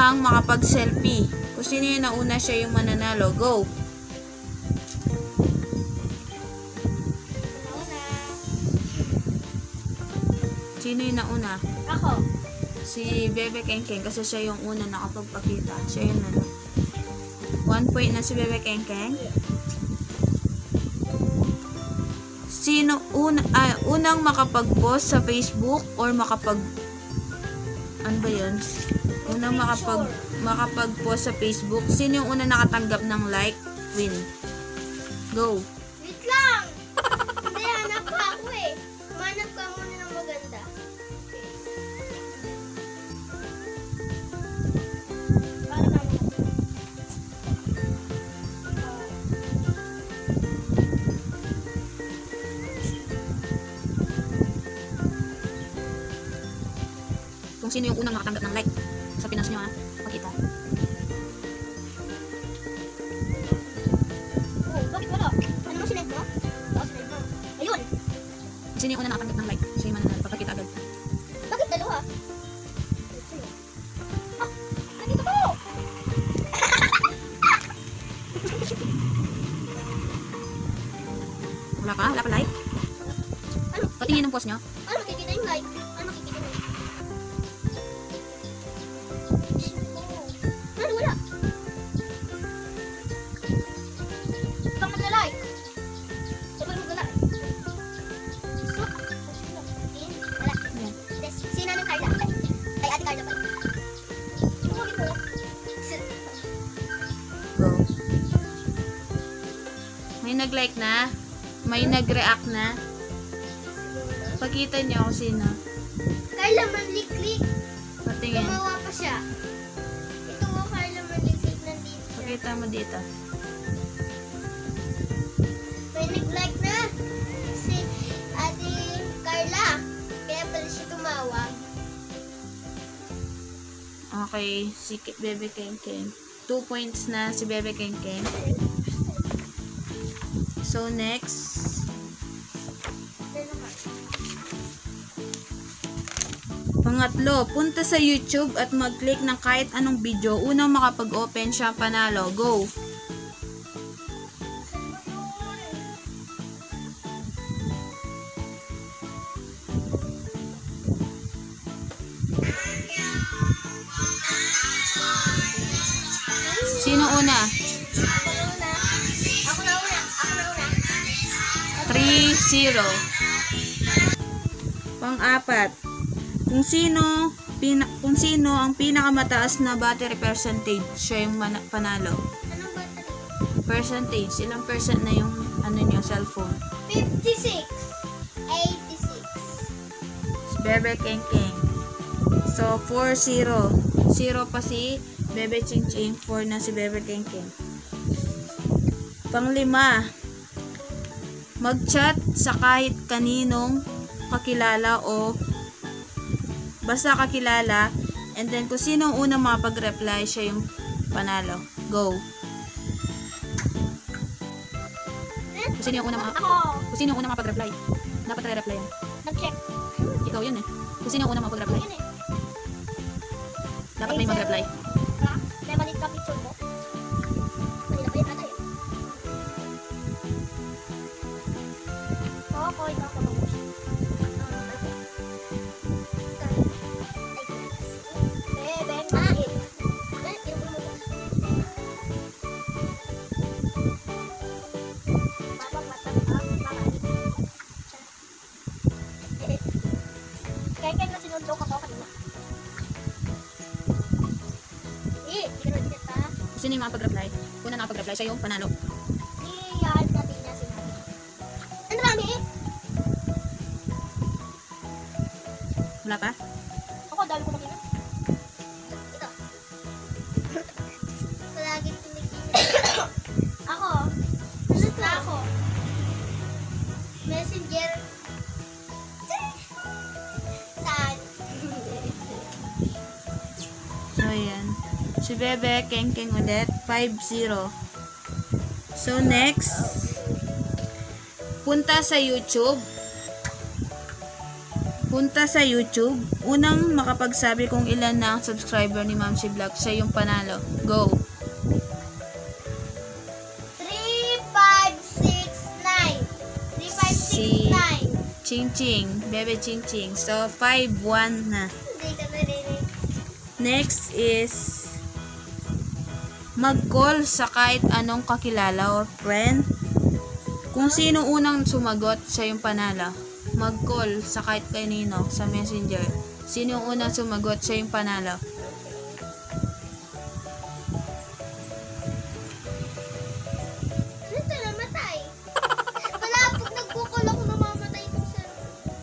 unang makapag-selfie. Kung sino yung nauna, siya yung mananalo. Go! Sino yung nauna? Ako. Si Bebe Kengkeng kasi siya yung una nakapagpakita. Siya yung ano. 1 point na si Bebe Kengkeng. Sino unang makapag-post sa Facebook or ano ba yun? Unang makapag-post sa Facebook. Sino yung unang nakatanggap ng like? Win. Go. Wait lang! Hindi, hanap pa ako eh. Manap ka muna ng maganda. Para ka muna. Kung sino yung unang nakatanggap ng like sa Pinas nyo, ha? Pakita. Oh, bakit wala? Ano mo sinend mo? Oo, sinend mo. Ayun! Sino yung unang nakatanggap ng like? Siya yung mananalo. Papakita agad. Bakit dalawa? Ah! Nandito ko! Wala pa? Wala pa like? Ano? Patingin ng post nyo. Ano makikita yung like? Ano makikita yung like? Ano? Wala! Bang nagla-like? Ito nagla-like? So, wala. Ayan. Sino ng Carla? Ay, Ate Carla pala. Tumawagin mo. Go. May nag-like na. May nag-react na. Pakita niyo kung sino. Carla Manliklik. Patingin. Gumawa pa siya. Ito mo, Carla Manliklik, nandito siya. Pakita mo dito. May nag-like na si Ate Carla. Kaya pala siya tumawag. Okay. Si Bebe Kengkeng. 2 points na si Bebe Kengkeng. So, next. Pangatlo, punta sa YouTube at mag-click ng kahit anong video. Unang makapag-open siya panalo. Go! Sino una? Ako na una. Ako na una. Ako na una. 3-0. Pang-apat, kung sino ang pinakamataas na battery percentage, siya yung panalo. Anong bata? Percentage, ilang percent na yung ano niyo, cellphone. 56. 86. Si Bebe Kengkeng. So, 4-0. 0 pa si Bebe Chingching. 4 na si Bebe Kengkeng. Panglima, mag-chat sa kahit kaninong kakilala o basta kakilala, and then kung sino ang unang makapag-reply, siya yung panalo. Go. Kung sino yung unang Ako. kung sino yung unang makapag-reply, dapat re-reply yan. Nag-check. Ikaw yun eh. Kung sino yung unang makapag-reply, Ayun eh. dapat may mag-reply. Ha? Kaya malit ka picture mo. Kanina pa yun ata yun. Ako, ikaw ako mag Kaya na sinundo ka pa kanina. Ganun din pa. Kung sino yung makapag-reply, kung na nakapag-reply, siya yung panalo. Yan natin niya sinabi. Ang dami eh. Wala pa? Ako, dami ko kanina. Ito. Palagi pinikinig. Ako. Ano to? Ako. Messenger. Saan? So, ayan. Si Bebe Kengkeng ulit. 5-0. So, next. Punta sa YouTube. punta sa YouTube. Unang makapagsabi kung ilan na ang subscriber ni Ma'am Si Vlog, siya yung panalo. Go! 3569. 3569. Ching Ching. Bebe Ching Ching. So, 5-1 na. Hindi ka narinig. Next is mag-call sa kahit anong kakilala or friend. Kung sino unang sumagot, siya yung panalo. Mag-call sa kahit kanino sa messenger. Sino yung unang sumagot, siya yung panalo. Ito namatay. Wala, pag nagkukul ako namamatay itong cellphone.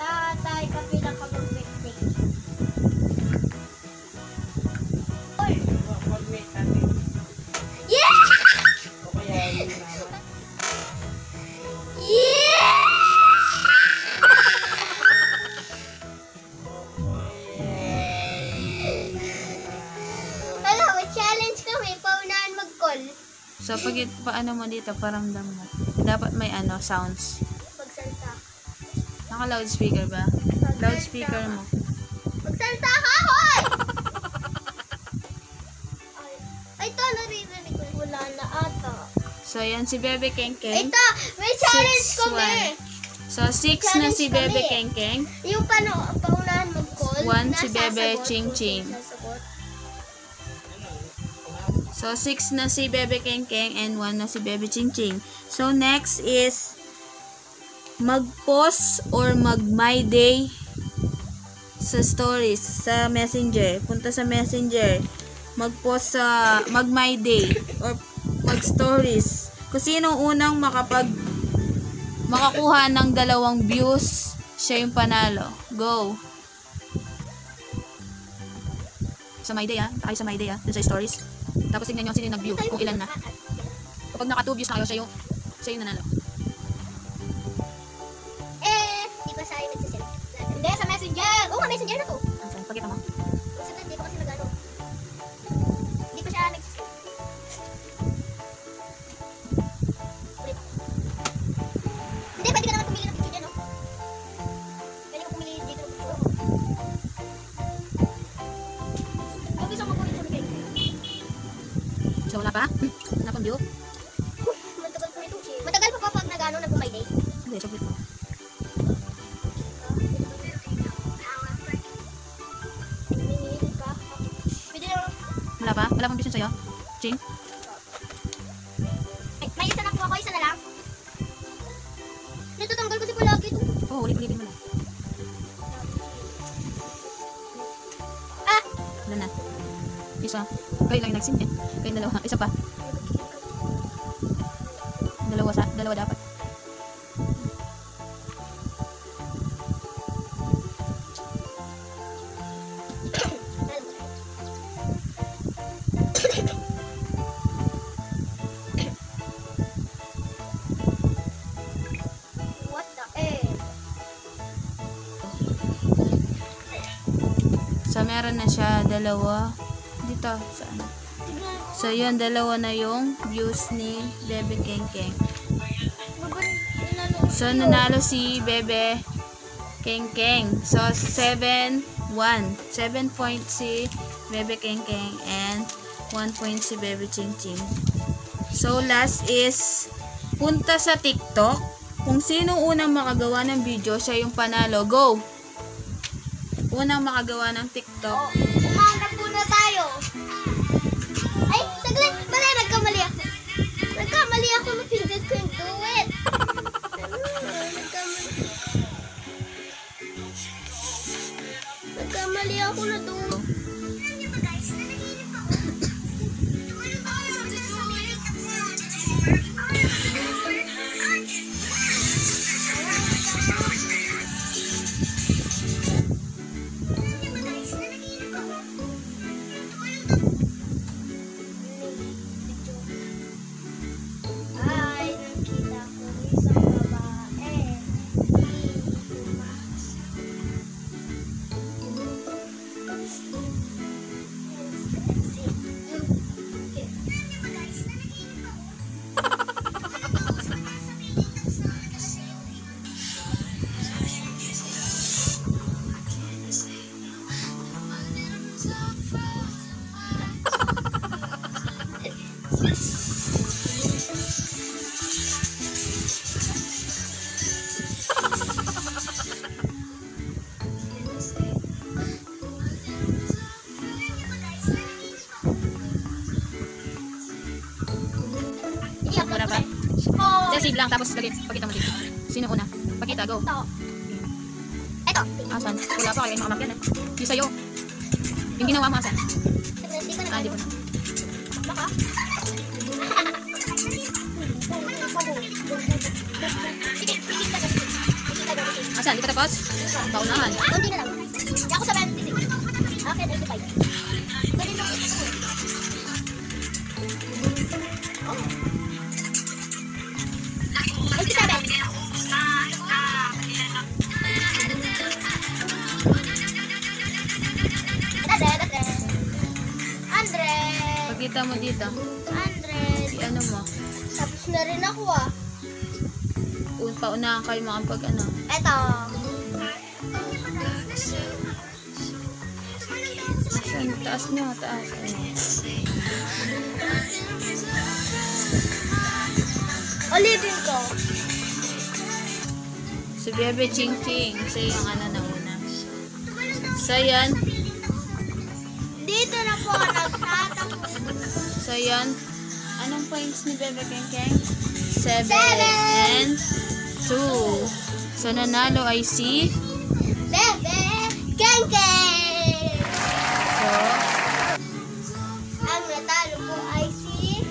Tatay, kapilang ka mag-birthday. Yeah! Yeah! Hello, challenge kami. Paunahan mag-call. So, pag paano mo dito, paramdam mo. Dapat may sounds. Magsalta. Naka-loudspeaker ba? Loudspeaker mo. Magsalta ka, hoy! Ay, ito, naririnig ko. Wala na ata. So, yan si Bebe Keng Keng. Ito, may challenge 6-1. kami. So, 6 na si Challenge Bebe kami. Keng Keng. Yung paunahan mag-call. 1 si nasasagot Bebe kung Ching sino Ching. sasagot. So, 6 na si Bebe Keng Keng and 1 na si Bebe Ching Ching. So, next is mag-post or mag-my day sa stories, sa messenger. Punta sa messenger. Mag-post sa mag-my day or mag-stories. Kung sino unang makakuha ng 2 views, siya yung panalo. Go! Sa my day tayo sa my day dun sa stories. Tapos tingnan nyo sino yung nag-view, kung ilan na. Kapag naka 2 views na kayo, siya yung nanalo. Di ba sa nagsisilip? Hindi, sa messenger. Oo nga, messenger na to. So, pagkita mo. Kasi hindi pa kasi nag-ano. Hindi pa siya nagsisilip. Ulit. Hindi, pwede ka naman pumili ng picture dyan, no? Pwede ka pumili dito ng picture. Yung gusto mo pumili sa picture. So, wala pa? Wala pang view? Matagal pa ito. Matagal pa pag nag-ano, nag-my day. Hindi, saglit mo. Pwede na. Wala pa? Wala pang views yun sa'yo? Ching? May isa na po ako, isa na lang. Natutanggal kasi palagi ito. Oo, ulit-ulitin mo lang. Wala na. Isa. Kayo lang yung nag-send eh. Kayo dalawa. Isa pa. Dalawa dapat. What the eh? So, meron na siya 2. Dito, saan? So, yun, 2 na yung views ni Bebe Keng Keng. So, nanalo si Bebe Keng Keng. So, 7-1. 7 points si Bebe Keng Keng and 1 point si Bebe Ching Ching. So, last is punta sa TikTok. Kung sino unang makagawa ng video, siya yung panalo. Go! Unang makagawa ng TikTok. Umanggap muna tayo. Ay, saglit. Bala, nagkamali ako. Nagkamali ako. Napindot ko yung do it. Nagkamali ako na do. Ay, nakita ko isang babae. Wait lang, tapos lagi, pakita mo dito. Sino una? Pakita, go. Ito. Asan? Wala pa, kaya makamak yan eh. Yung sa'yo. Yung ginawa mo, asan? Hindi ko na. Ah, di ko na. Baka. Asan? Di pa tapos? Paunahan. Kunti na lang. Ako sa 26. Okay, 95. Pwede na. Oh. 87. Pakita mo dito. 100. I-ano mo. Tapos na rin ako ah. Paunahan kayo makapag ano. Eto. Asan? Taas nyo, taas. Ulitin ko. Si Bebe Ching Ching. Siya yung ano na una. So yan. Dito na po nagtatapos. So yan. Anong points ni Bebe Keng Keng? 7 Seven. and 2. So nanalo ay si... Bebe Keng-Keng. So, Ang natalo po ay si...